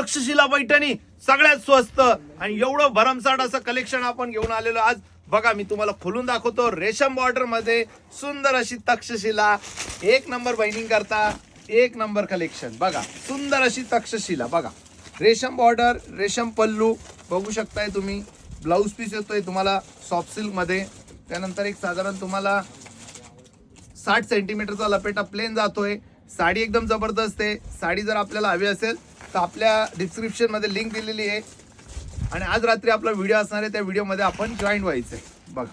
तक्षशिला पैठणी सगळ्यात स्वस्त आणि एवढं भरमसाठ असं कलेक्शन आपण घेऊन आलेलो आज. बघा मी तुम्हाला खोलून दाखवतो. रेशम बॉर्डर मध्ये सुंदर अशी तक्षशिला, एक नंबर बहिणी करता एक नंबर कलेक्शन. बघा सुंदर अशी तक्षशिला, बघा रेशम बॉर्डर, रेशम पल्लू बघू शकताय तुम्ही. ब्लाऊज पीस येतोय तुम्हाला सॉफ्ट सिल्क मध्ये. त्यानंतर एक साधारण तुम्हाला 60 सेंटीमीटरचा लपेटा प्लेन जातोय. साडी एकदम जबरदस्त आहे. साडी जर आपल्याला हवी असेल तर आपल्या डिस्क्रिप्शन मध्ये लिंक दिलेली आहे आणि आज रात्री आपला व्हिडिओ असणार आहे, त्या व्हिडिओ मध्ये आपण जॉईन व्हायचंय. बघा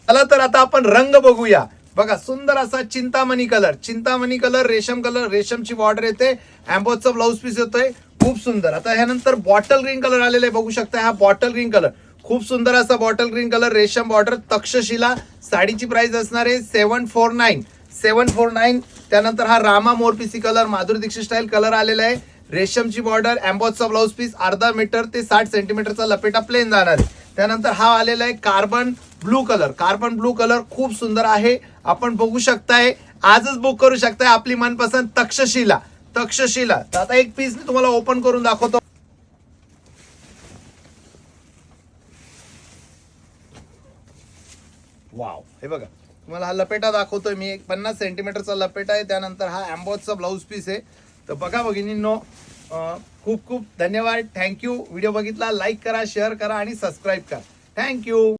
चला तर आता आपण रंग बघूया. बघा सुंदर असा चिंतामणी कलर, चिंतामणी कलर, रेशम कलर, रेशमची बॉर्डर येते, एम्बोजचा ब्लाऊज पीस येतोय, खूप सुंदर. आता ह्यानंतर बॉटल ग्रीन कलर आलेला आहे, बघू शकता. हा बॉटल ग्रीन कलर, खूप सुंदर असा बॉटल ग्रीन कलर, रेशम बॉर्डर, तक्षशिला. साडीची प्राइस असणार आहे 749. त्यानंतर हा रामा मोरपिसी colour, Madhuri Dixit style colour आलेला आहे. रेशमची बॉर्डर, एम्बॉजचा ब्लाऊज पीस, अर्धा मीटर ते 60 सेंटीमीटरचा लपेटा प्लेन जाणार आहे. त्यानंतर हा आलेला आहे carbon blue colour, carbon blue colour खूप सुंदर आहे. आपण बघू शकताय, आजच बुक करू शकताय आपली मनपसंत तक्षशिला. तक्षशिला तर आता एक पीस मी तुम्हाला ओपन करून दाखवतो. वाव, हे बघा तुम्हाला हा लपेटा दाखवतोय मी. एक 50 सेंटीमीटरचा लपेटा आहे. त्यानंतर हा एम्बॉजचा ब्लाऊज पीस आहे. तर बघा भगिनींनो, खूप खूप धन्यवाद. थँक्यू. व्हिडिओ बघितला, लाईक करा, शेअर करा आणि सबस्क्राईब करा. थँक्यू.